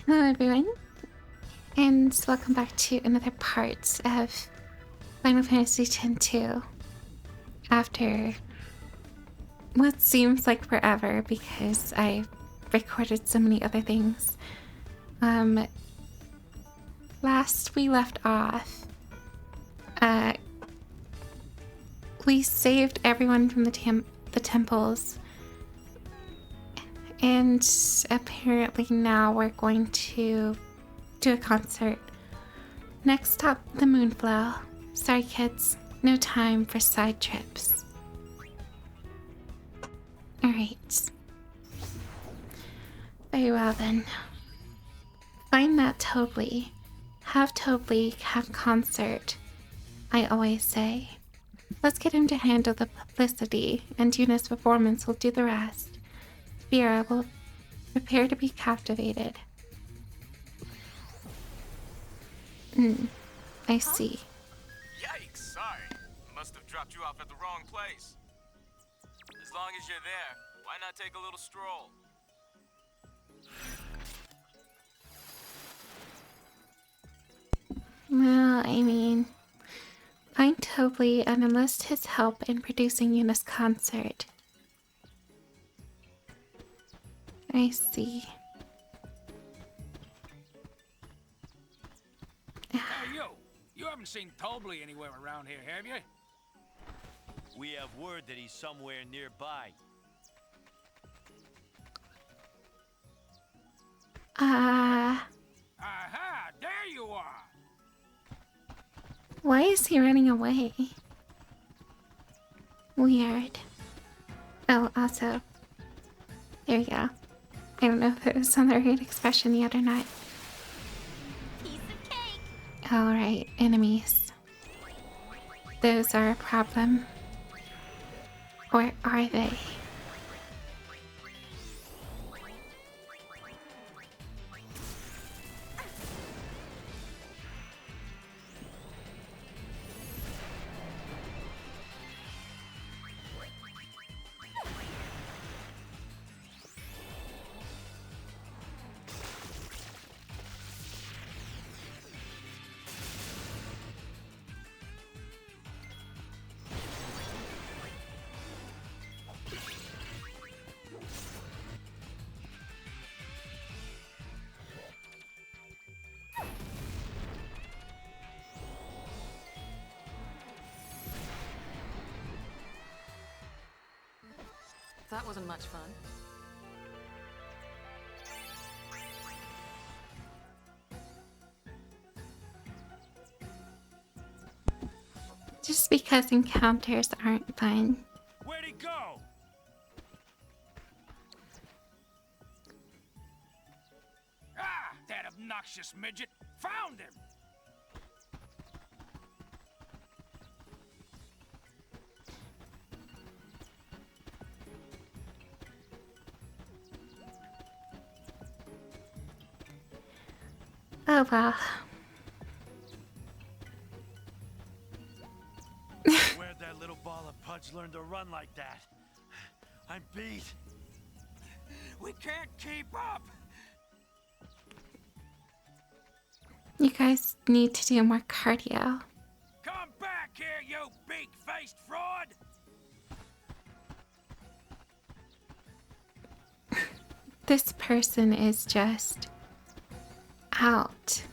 Hello, everyone, and welcome back to another part of Final Fantasy X-2 after what seems like forever because I recorded so many other things. Last we left off, uh, we saved everyone from the temples, and apparently now we're going to do a concert. Next stop, the Moonflow. Sorry, kids, no time for side trips. Alright. Very well then. Find that Tobly. Have Tobly have concert, I always say. Let's get him to handle the publicity, and Yuna's performance will do the rest. Vera will prepare to be captivated. I see. Yikes, sorry. Must have dropped you off at the wrong place. As long as you're there, why not take a little stroll? Well, I mean, find Tobly and enlist his help in producing Yuna's concert. I see. Hey, you! You haven't seen Tobly anywhere around here, have you? We have word that he's somewhere nearby. Aha! There you are! Why is he running away? Weird. Oh, also, there we go. I don't know if it was on the right expression yet or not. Piece of cake. Alright, enemies. Those are a problem. Or are they? That wasn't much fun. Just because encounters aren't fun. Where'd he go? Ah! That obnoxious midget! Found him! Oh well. Where'd that little ball of pudge learn to run like that? I'm beat. We can't keep up! You guys need to do more cardio. Come back here, you big-faced fraud! This person is just out.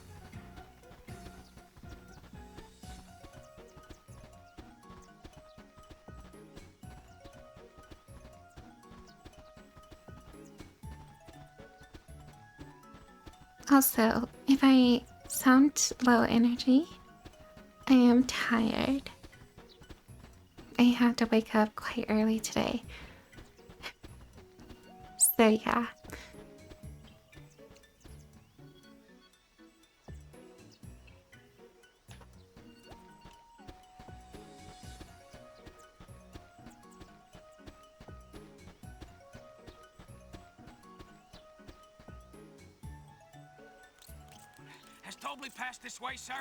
Also, if I sound low energy, I am tired. I had to wake up quite early today. So yeah. Has Tobly passed this way, sir?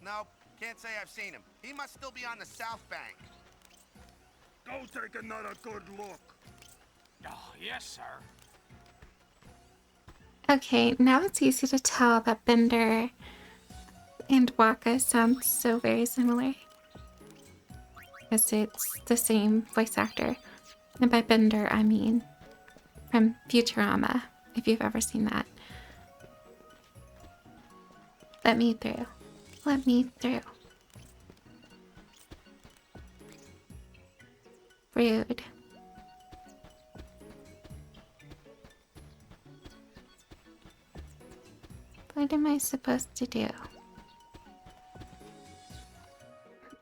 Nope. Can't say I've seen him. He must still be on the south bank. Go take another good look. Oh, yes, sir. Okay, now it's easy to tell that Bender and Waka sound so very similar. Because it's the same voice actor. And by Bender, I mean from Futurama, if you've ever seen that. Let me through. Let me through. Rude. What am I supposed to do?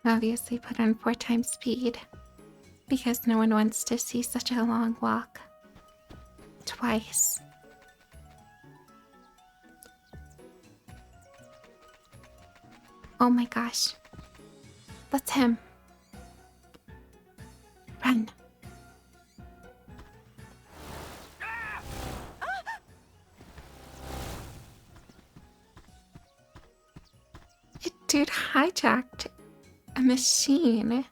Obviously put on 4 times speed. Because no one wants to see such a long walk. Twice. Oh my gosh. That's him. Run. Dude hijacked a machine.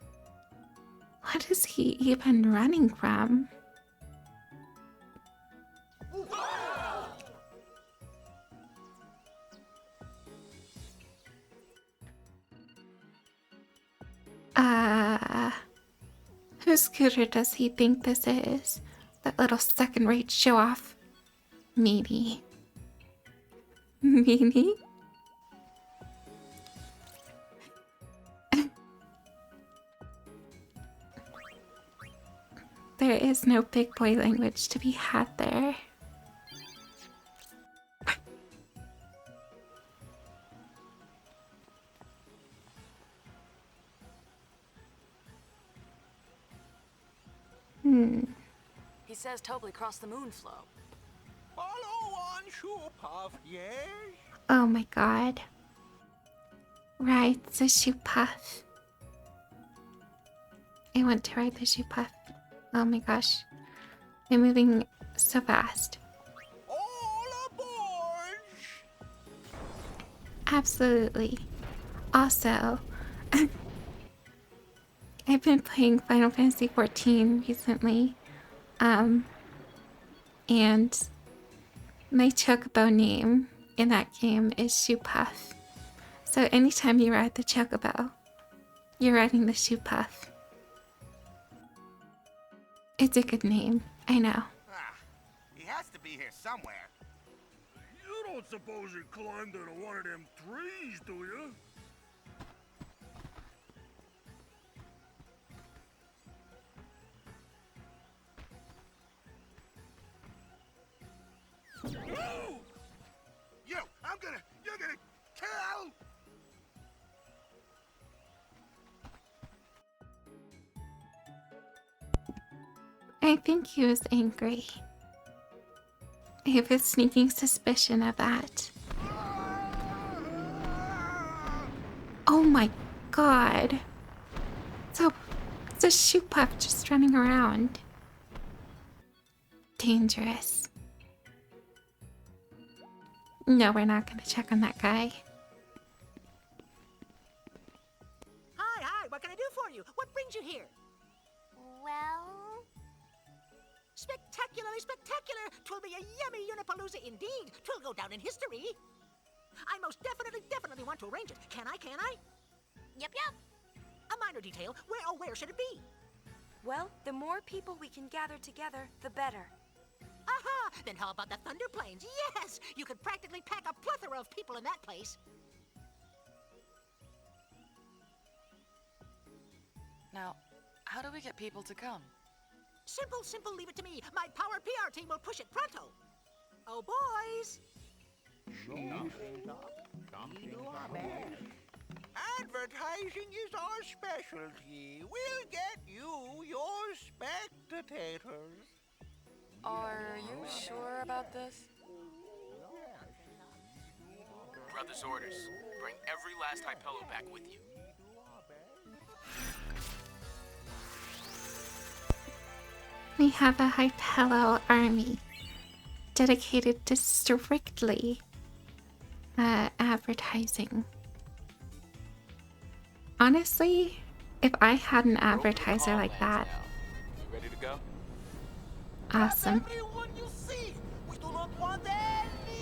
What is he even running from? Whose scooter does he think this is? That little second-rate show-off? Meanie. Meanie? There is no big boy language to be had there. He says Tobly crossed the moon flow. Follow on, Shoepuff, yes? Oh my god. Ride the shoe puff. I want to ride the shoe puff. Oh my gosh. They're moving so fast. All aboard! Absolutely. Also, I've been playing Final Fantasy XIV recently. And my chocobo name in that game is Shoe Puff. So anytime you ride the chocobo, you're riding the Shoe Puff. It's a good name, I know. He has to be here somewhere. You don't suppose he climbed into one of them trees, do you? No! You're gonna kill! I think he was angry. I have a sneaking suspicion of that. Oh my god. So, it's a shoe puff just running around. Dangerous. No, we're not gonna check on that guy. Hi, what can I do for you? What brings you here? Well, Spectacularly spectacular! 'Twill be a yummy Unipalooza indeed. 'Twill go down in history. I most definitely want to arrange it. Can I? yep. A minor detail. Where should it be? Well, the more people we can gather together, the better. Aha! Then how about the Thunder Plains? Yes! You could practically pack a plethora of people in that place. Now, how do we get people to come? Simple, leave it to me. My power PR team will push it pronto. Oh, boys! Advertising is our specialty. We'll get you your spectators. Are you sure about this? Brother's orders. Bring every last Hypello back with you. We have a Hypello army dedicated to strictly advertising. Honestly, if I had an advertiser like that, You ready to go? awesome. Everyone you see. We do not want any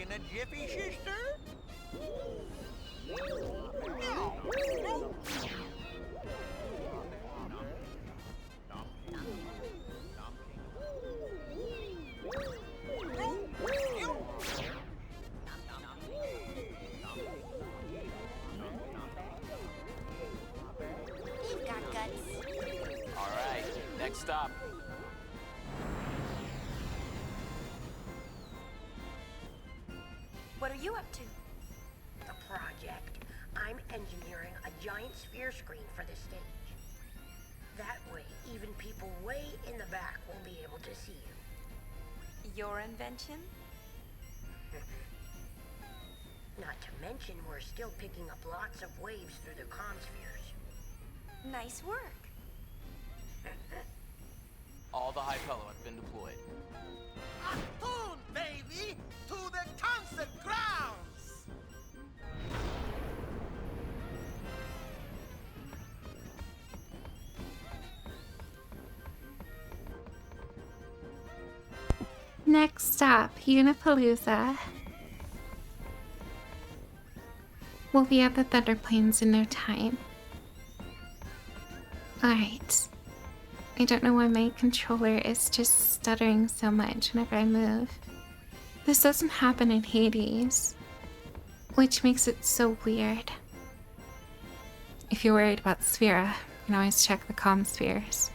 in a jiffy, sister? You've got guts. All right, next stop. What are you up to? The project. I'm engineering a giant sphere screen for the stage. That way, even people way in the back will be able to see you. Your invention? Not to mention, we're still picking up lots of waves through the comm spheres. Nice work. All the high pelo have been deployed. Tune, baby, to the concert grounds! Next stop, Unipalooza. We'll be at the Thunder Plains in no time. Alright. I don't know why my controller is just stuttering so much whenever I move. This doesn't happen in Hades, which makes it so weird. If you're worried about Sphera, you can always check the comm spheres.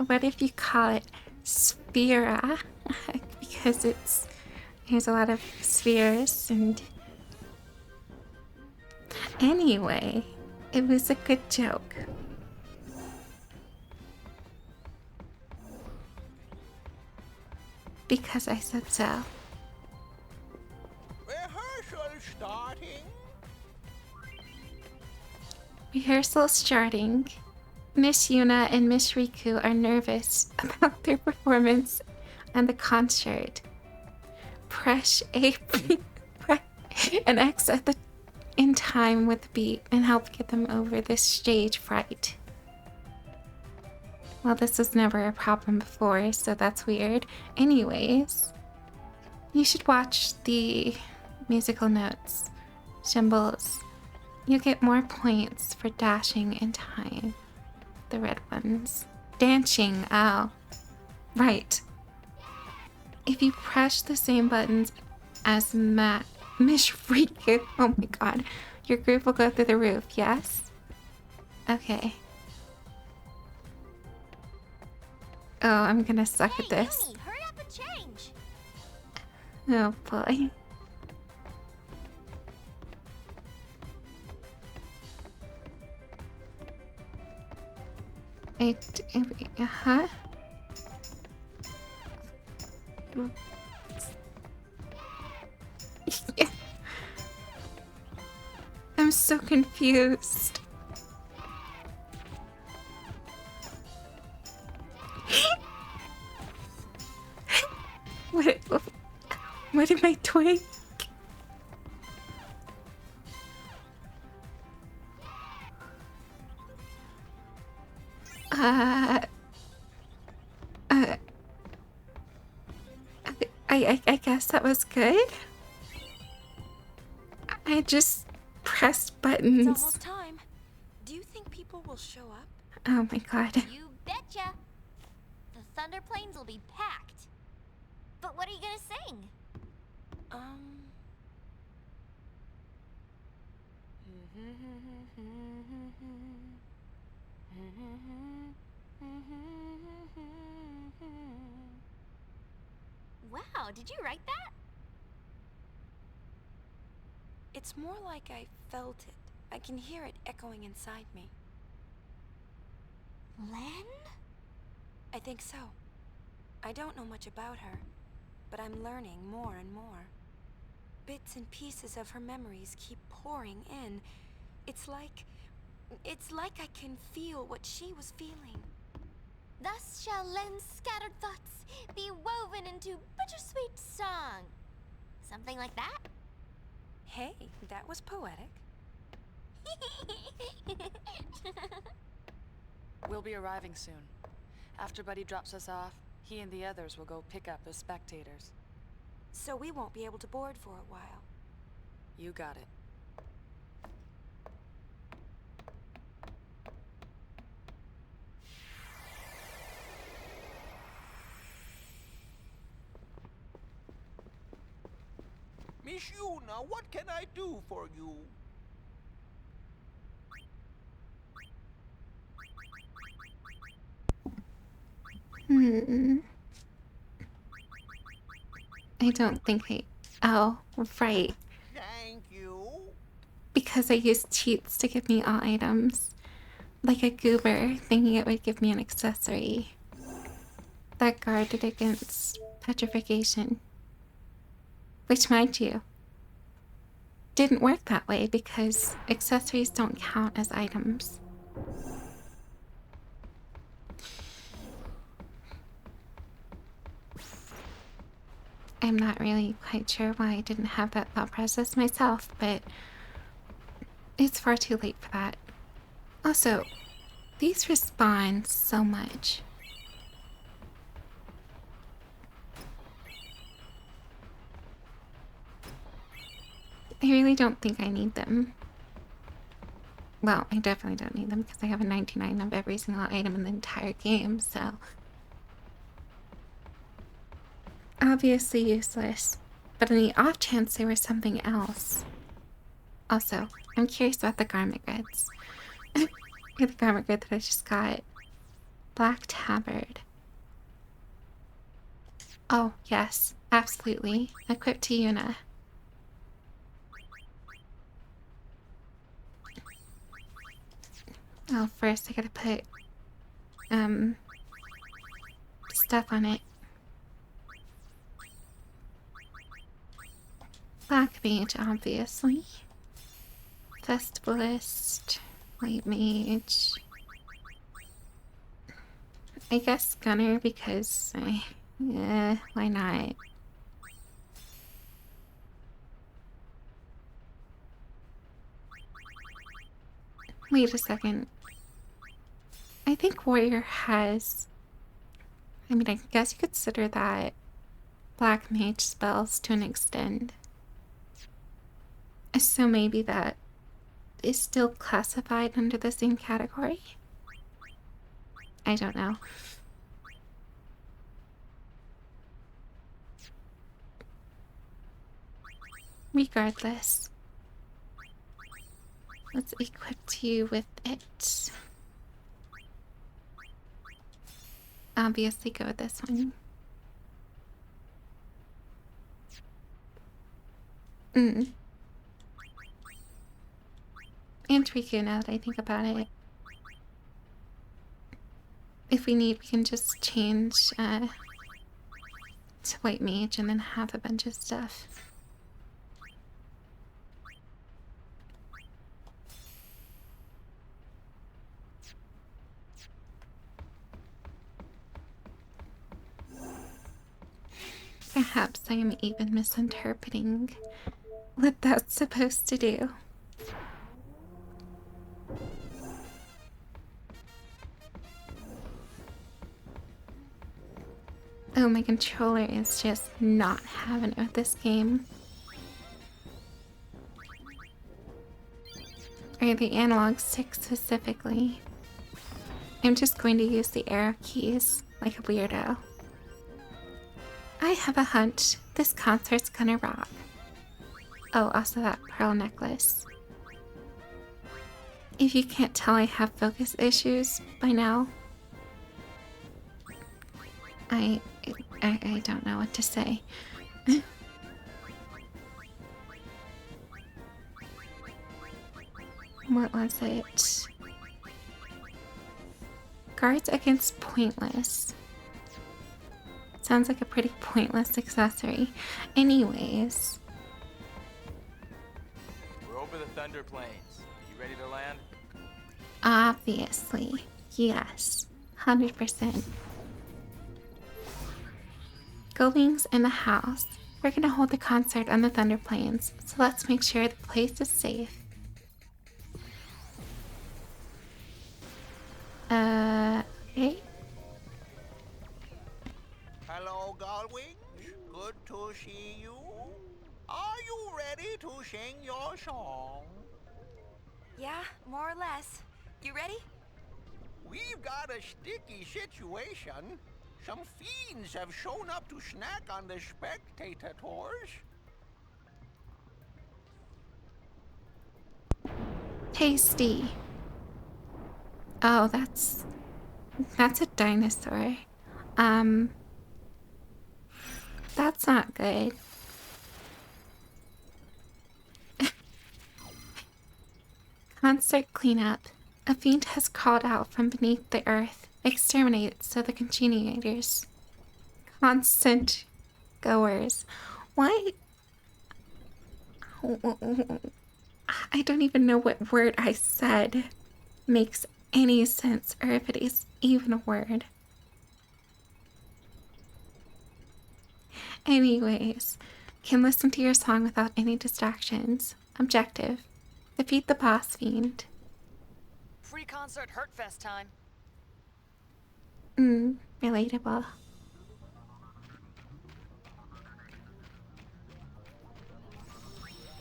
What if you call it Sphera? Because there's a lot of spheres and... Anyway, it was a good joke. Because I said so. Rehearsal starting. Rehearsal starting. Miss Yuna and Miss Riku are nervous about their performance and the concert. Press an X in time with the beat and help get them over this stage fright. Well, this was never a problem before, so that's weird. Anyways, you should watch the musical notes, symbols. You get more points for dashing in time. The red ones. Dancing, oh. Right. If you press the same buttons as Miss Riku, oh my god, your group will go through the roof, yes? Okay. Oh, I'm gonna suck at this. Yumi, hurry up and change. Oh boy. Huh? I'm so confused. What am I doing? I guess that was good. I just pressed buttons. It's almost time. Do you think people will show up? Oh my god. You betcha. The Thunder Plains will be packed. But what are you gonna sing? Wow, did you write that? It's more like I felt it. I can hear it echoing inside me. Len? I think so. I don't know much about her, but I'm learning more and more. Bits and pieces of her memories keep pouring in. It's like I can feel what she was feeling. Thus shall Len's scattered thoughts be woven into bittersweet song. Something like that? Hey, that was poetic. We'll be arriving soon. After Buddy drops us off, he and the others will go pick up as spectators. So we won't be able to board for a while. You got it. Miss Yuna, what can I do for you? I don't think I... Oh, right. Thank you. Because I used cheats to give me all items. Like a goober, thinking it would give me an accessory that guarded against petrification. Which, mind you, didn't work that way because accessories don't count as items. I'm not really quite sure why I didn't have that thought process myself, but it's far too late for that. Also, these respawn so much. I really don't think I need them. Well, I definitely don't need them because I have a 99 of every single item in the entire game, so... Obviously useless, but in the off chance there was something else. Also, I'm curious about the garment goods. The garment good that I just got. Black tabard. Oh, yes, absolutely. Equipped to Yuna. Oh, first I gotta put, stuff on it. Black mage, obviously. Festivalist. White mage. I guess gunner because yeah, why not? Wait a second. I think warrior has... I mean, I guess you could consider that black mage spells to an extent. So maybe that is still classified under the same category? I don't know. Regardless, let's equip you with it. Obviously go with this one. And Riku, now that I think about it. If we need, we can just change to white mage and then have a bunch of stuff. Perhaps I am even misinterpreting what that's supposed to do. Oh, my controller is just not having it with this game. Or the analog stick specifically. I'm just going to use the arrow keys like a weirdo. I have a hunch this concert's gonna rock. Oh, also that pearl necklace. If you can't tell, I have focus issues by now. I don't know what to say. What was it? Guards against pointless. Sounds like a pretty pointless accessory. Anyways. We're over the Thunder Plains. You ready to land? Obviously. Yes. 100%. Goldings in the house. We're gonna hold the concert on the Thunder Plains, so let's make sure the place is safe. Okay. Hello, Galwing. Good to see you. Are you ready to sing your song? Yeah, more or less. You ready? We've got a sticky situation. Some fiends have shown up to snack on the spectator tours. Tasty. Oh, that's a dinosaur. That's not good. Concert cleanup. A fiend has crawled out from beneath the earth. Exterminate so the continuators. Constant goers. Why? I don't even know what word I said makes any sense, or if it is even a word. Anyways, can listen to your song without any distractions. Objective: defeat the boss fiend. Free concert Hurtfest time. Relatable.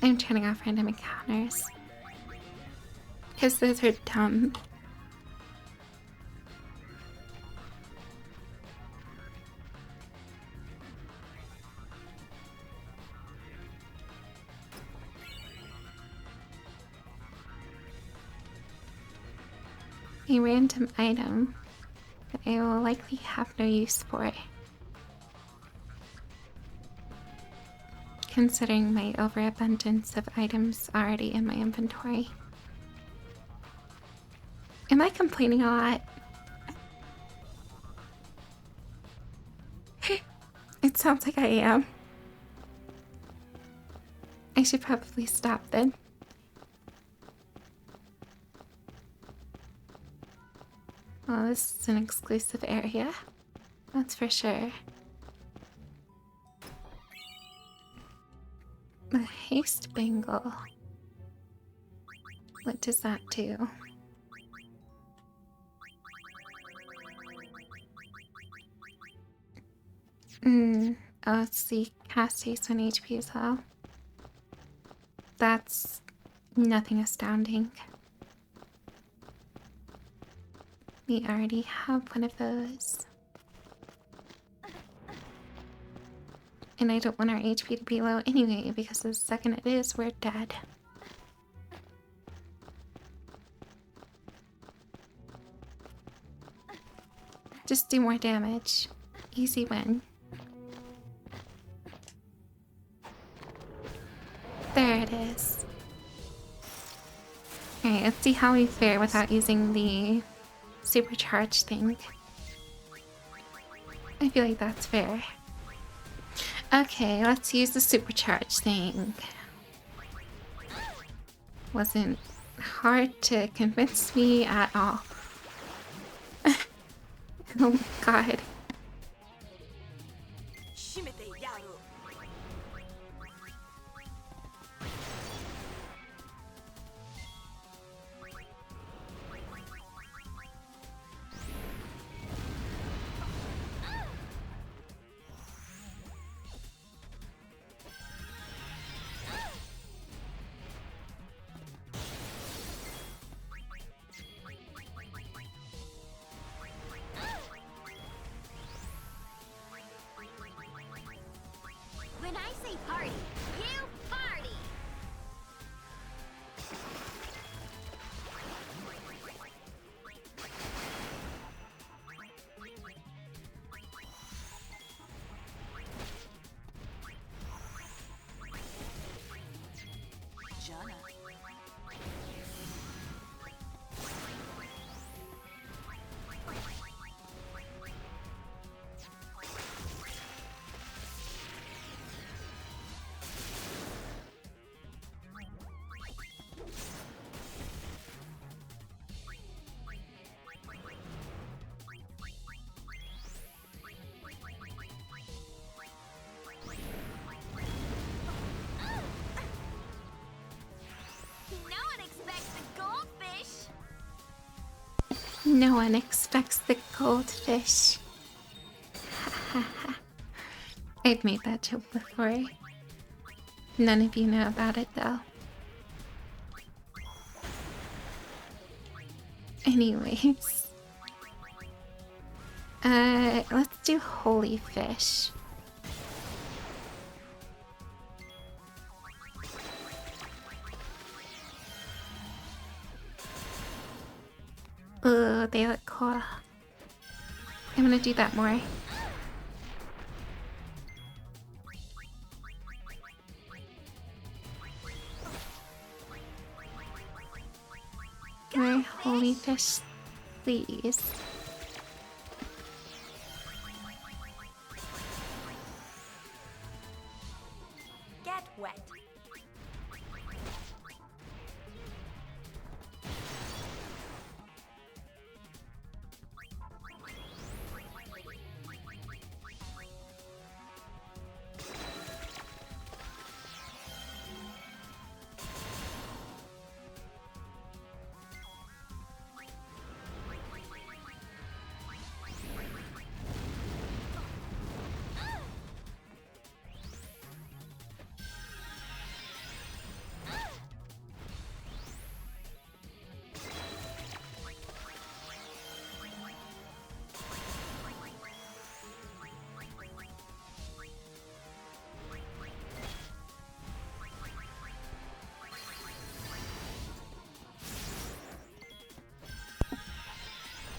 I'm turning off random encounters. Because those are dumb. A random item that I will likely have no use for, considering my overabundance of items already in my inventory. Am I complaining a lot? It sounds like I am. I should probably stop then. Well, this is an exclusive area. That's for sure. A haste bangle. What does that do? Oh, it's the cast haste on HP as well. That's nothing astounding. We already have one of those. And I don't want our HP to be low anyway, because the second it is, we're dead. Just do more damage. Easy win. There it is. Alright, let's see how we fare without using the supercharge thing. I feel like that's fair. Okay, let's use the supercharge thing. Wasn't hard to convince me at all. Oh my god. When I say party, you party! Jana. No one expects the goldfish. I've made that joke before. None of you know about it though. Anyways. Let's do holy fish. Oh, they look cool. I'm gonna do that more. More holy fish, please. Get wet.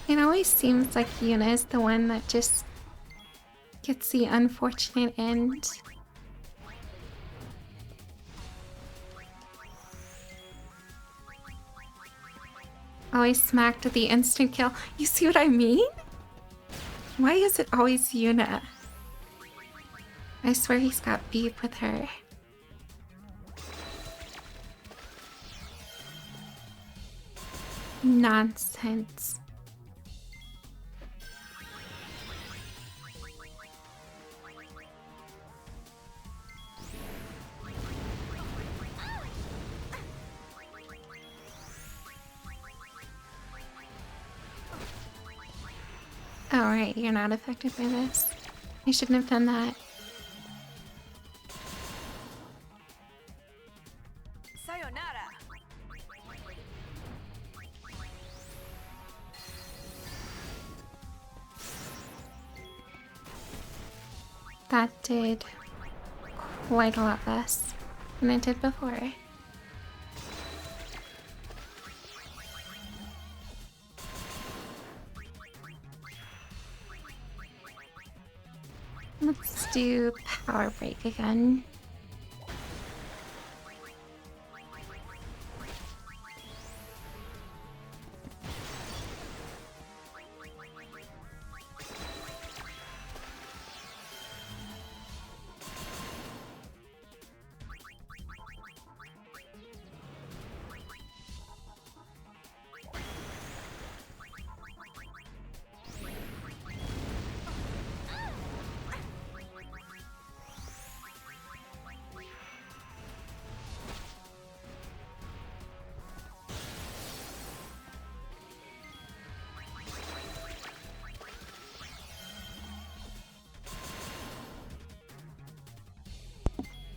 It always seems like Yuna is the one that just gets the unfortunate end. Always smacked with the instant kill. You see what I mean? Why is it always Yuna? I swear he's got beef with her. Nonsense. Alright, you're not affected by this. I shouldn't have done that. Sayonara. That did quite a lot less than it did before. Let's do power break again.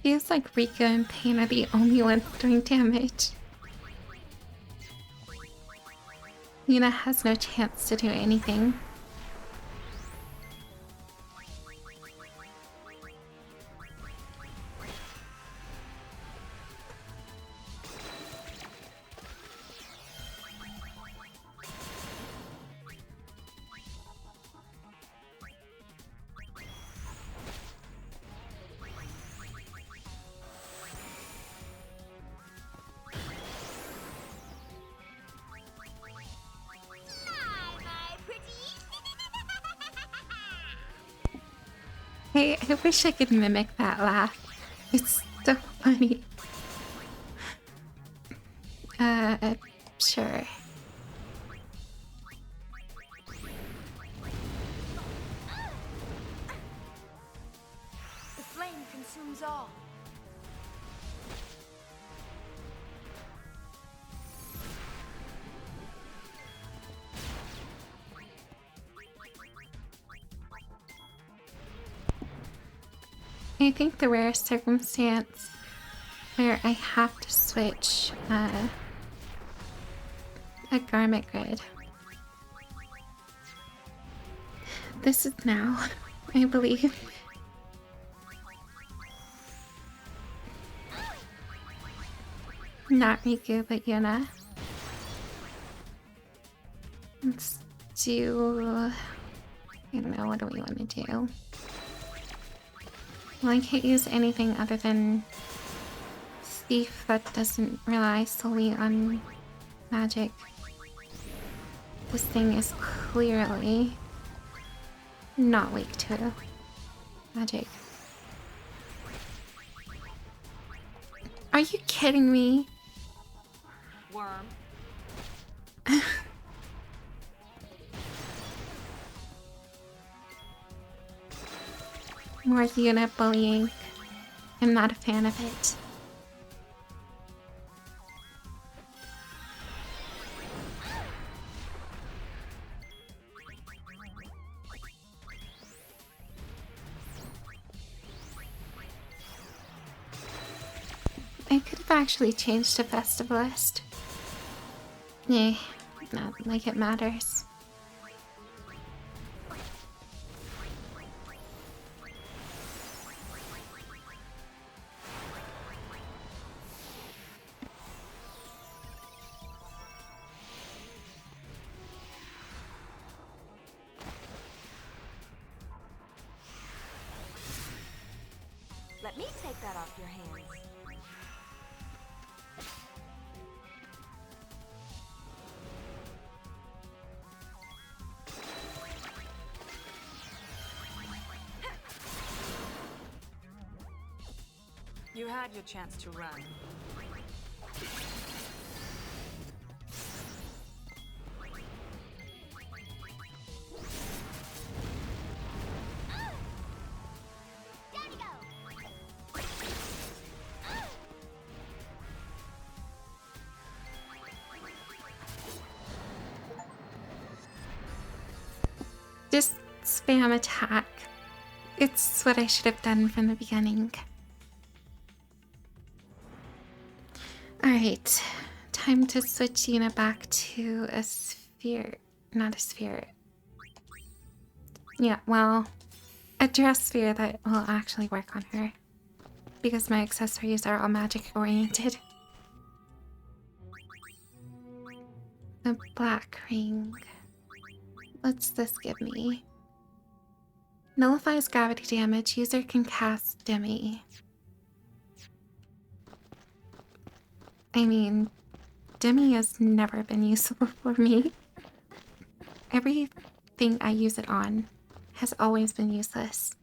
Feels like Rika and Pain are the only ones doing damage. Yuna has no chance to do anything. I wish I could mimic that laugh. It's so funny. Sure. The flame consumes all. I think the rare circumstance where I have to switch a garment grid. This is now, I believe. Not Riku, but Yuna. Let's do... I don't know, what do we want to do? Well, I can't use anything other than Thief that doesn't rely solely on magic. This thing is clearly not weak to magic. Are you kidding me? Worm. More unit bullying. I'm not a fan of it. I could have actually changed to Festivalist. Eh, not like it matters. Let me take that off your hands. You had your chance to run. Just spam attack. It's what I should have done from the beginning. Alright, time to switch Yuna back to a sphere. Not a sphere. Yeah, well, a dress sphere that will actually work on her. Because my accessories are all magic oriented. The black ring. What's this give me? Nullifies gravity damage. User can cast Demi. I mean, Demi has never been useful for me. Everything I use it on has always been useless.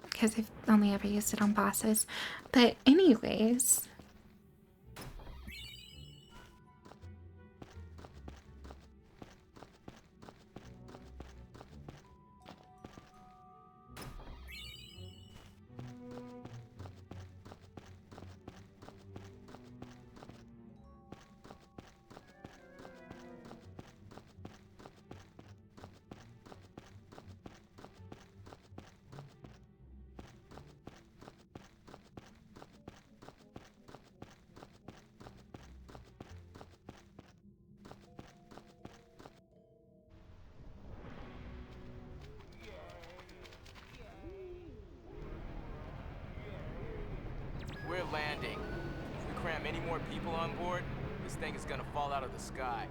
Because I've only ever used it on bosses. But anyways... We're landing. If we cram any more people on board, this thing is gonna fall out of the sky.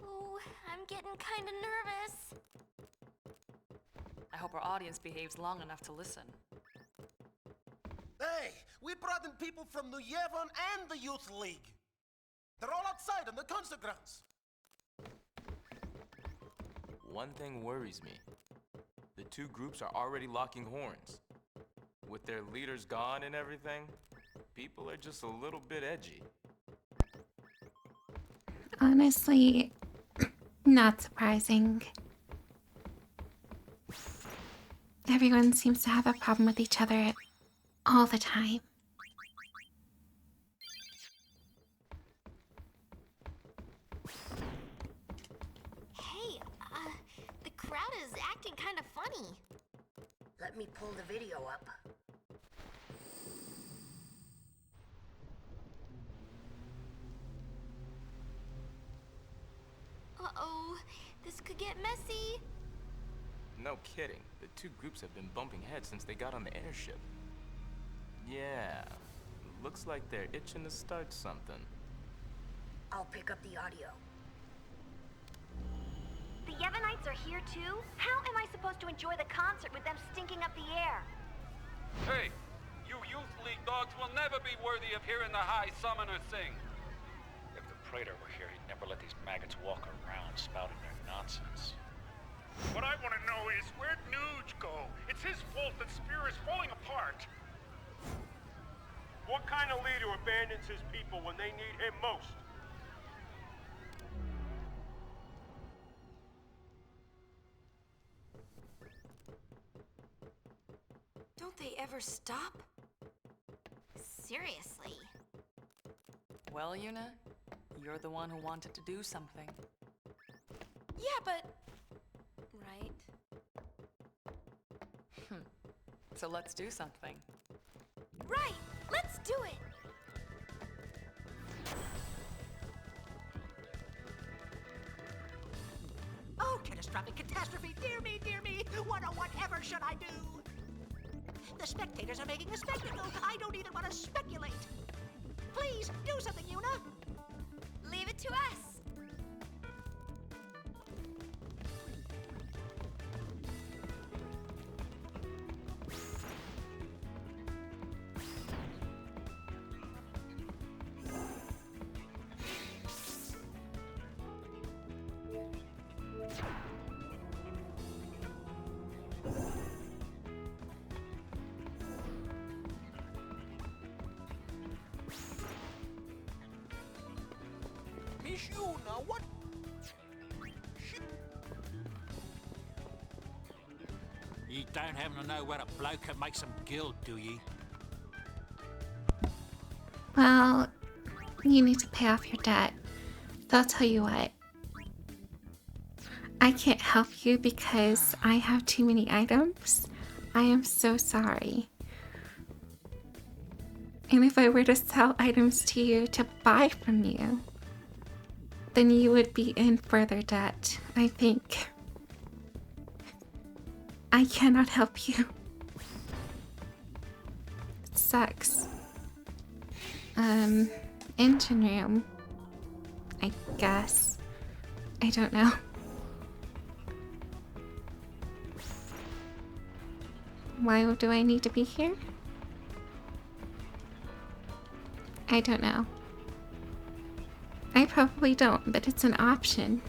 Ooh, I'm getting kinda nervous. I hope our audience behaves long enough to listen. Hey, we brought in people from New Yevon and the Youth League. They're all outside on the concert grounds. One thing worries me. The two groups are already locking horns. With their leaders gone and everything, people are just a little bit edgy. Honestly, not surprising. Everyone seems to have a problem with each other all the time. Hey, the crowd is acting kind of funny. Let me pull the video up. Uh-oh, this could get messy. No kidding. The two groups have been bumping heads since they got on the airship. Yeah, looks like they're itching to start something. I'll pick up the audio. The Yevonites are here too? How am I supposed to enjoy the concert with them stinking up the air? Hey, you Youth League dogs will never be worthy of hearing the High Summoner sing. If the Praetor were here, he'd never let these maggots walk around spouting their nonsense. What I want to know is, where'd Nuge go? It's his fault that Spear is falling apart. What kind of leader abandons his people when they need him most? Don't they ever stop? Seriously. Well, Yuna, you're the one who wanted to do something. Yeah, but... Right. So let's do something. Right! Let's do it! Oh, catastrophic catastrophe! Dear me, dear me! What or whatever should I do? The spectators are making a spectacle! I don't even want to speculate! Please, do something, Yuna! Leave it to us! Miss Yuna, what? You don't happen to know where a bloke can make some guild, do ye? Well, you need to pay off your debt. So I'll tell you what. I can't help you because I have too many items. I am so sorry. And if I were to sell items to you to buy from you, then you would be in further debt, I think. I cannot help you. It sucks. Engine room. I guess. I don't know. Why do I need to be here? I don't know. I probably don't, but it's an option.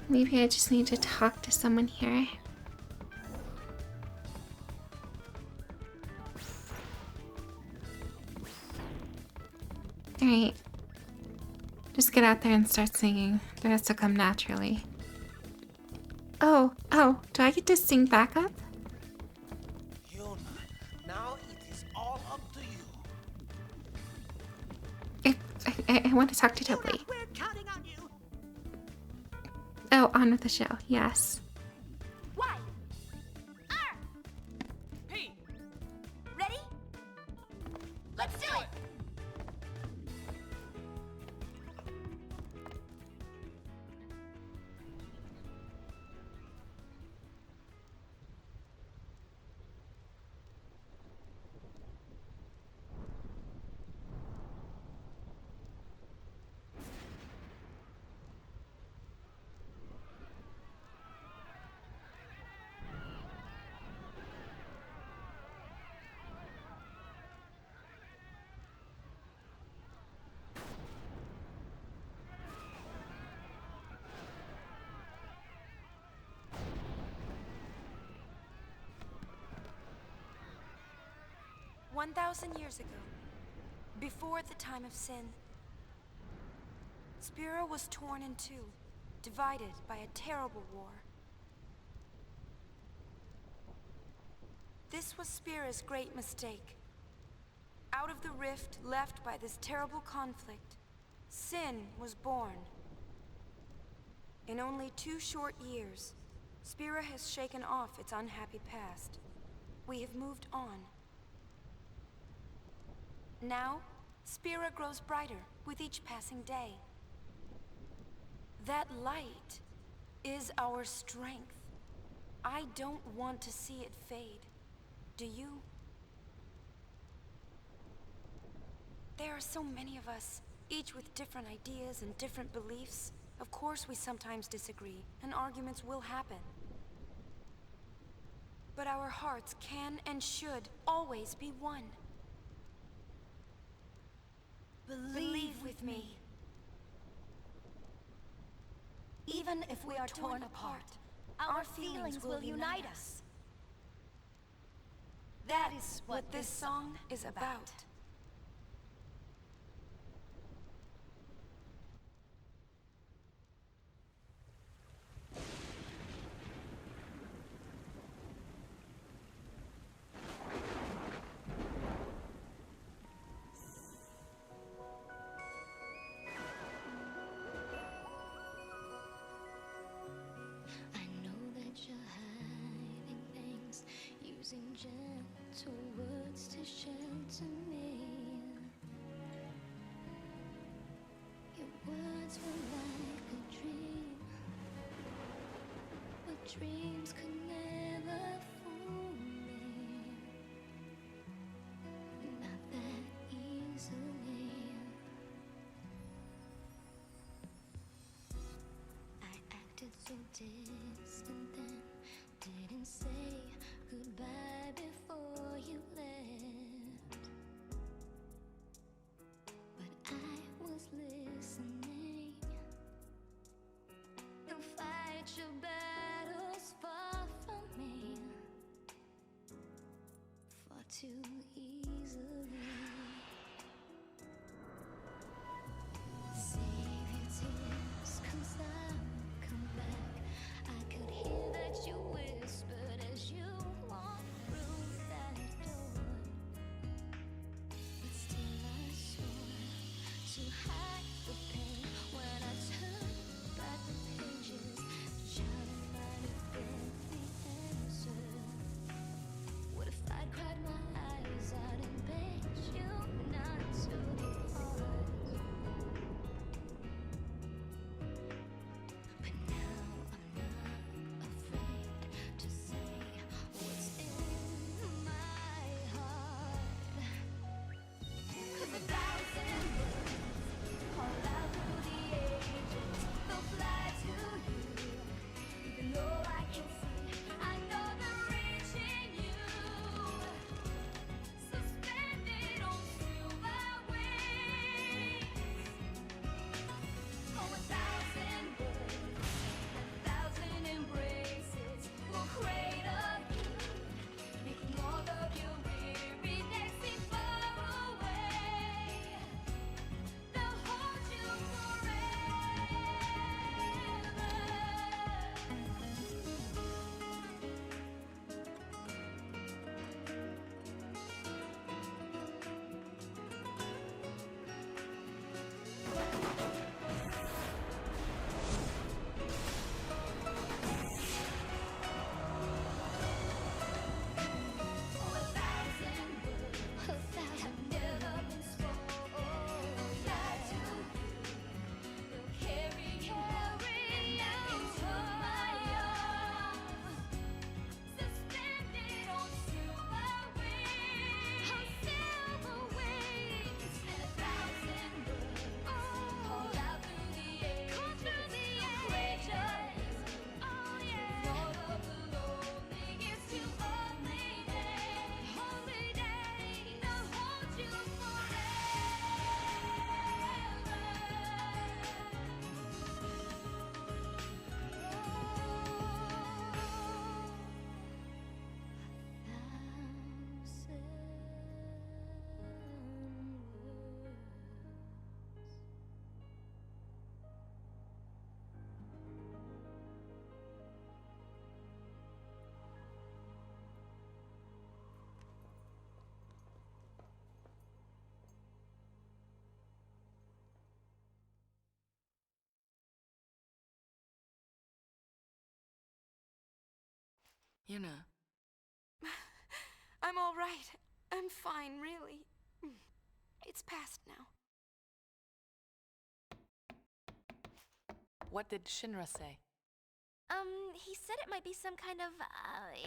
Maybe I just need to talk to someone here. Alright. Just get out there and start singing. The rest will come naturally. Oh, do I get to sing backup? Yuna, now it is all up to you. I want to talk to Toby. We're counting on you! Oh, on with the show, yes. Why? P! Ready? Let's do it! 1,000 years ago, before the time of sin, Spira was torn in two, divided by a terrible war. This was Spira's great mistake. Out of the rift left by this terrible conflict, sin was born. In only 2 short years, Spira has shaken off its unhappy past. We have moved on. Now, Spira grows brighter with each passing day. That light is our strength. I don't want to see it fade. Do you? There are so many of us, each with different ideas and different beliefs. Of course we sometimes disagree, and arguments will happen. But our hearts can and should always be one. Believe with me. Even if we are torn apart, our feelings will unite us. That is what this song is about. Using gentle words to shelter me. Your words were like a dream, but dreams could never fool me. Not that easily. I acted so distant then, didn't say goodbye before you left, but I was listening. You fight your battles far from me, far too easily. Save your tears, 'cause I'll come back. I could hear that you whispered as you walked through that door, but still I swore to hide the pain when I turned back the pages, trying to find if there'd be answer. What if I'd cried my eyes Yuna. I'm all right. I'm fine, really. It's past now. What did Shinra say? He said it might be some kind of,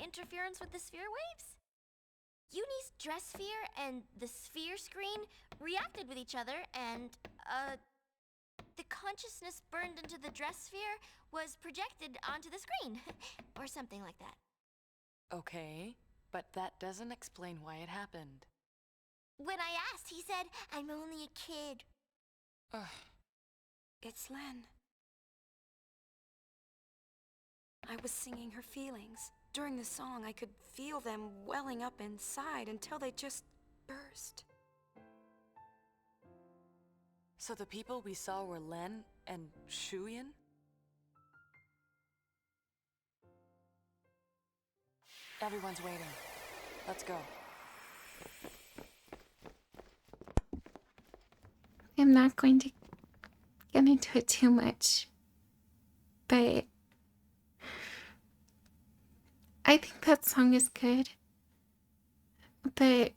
interference with the sphere waves? Yunie's dress sphere and the sphere screen reacted with each other, and, the consciousness burned into the dress sphere was projected onto the screen. Or something like that. Okay, but that doesn't explain why it happened. When I asked, he said, I'm only a kid. Ugh. It's Len. I was singing her feelings. During the song, I could feel them welling up inside until they just burst. So the people we saw were Len and Shuyin? Everyone's waiting. Let's go. I'm not going to get into it too much, but I think that song is good, but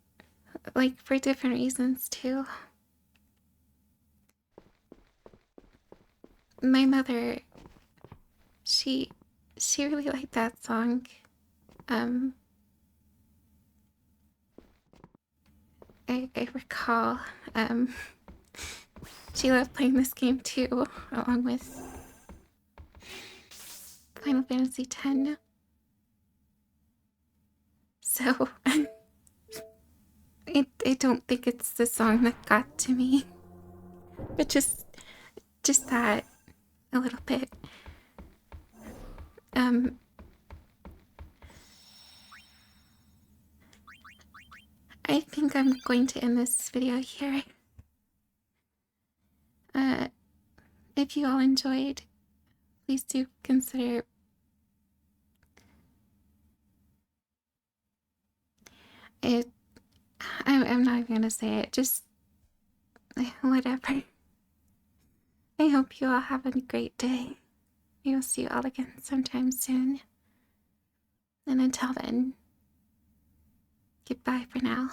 like for different reasons too. My mother, she really liked that song. I recall, she loved playing this game too, along with Final Fantasy X. So, I don't think it's the song that got to me, but just that a little bit. I think I'm going to end this video here. If you all enjoyed, please do consider it. I'm not even gonna say it, just whatever. I hope you all have a great day. We will see you all again sometime soon. And until then, goodbye for now.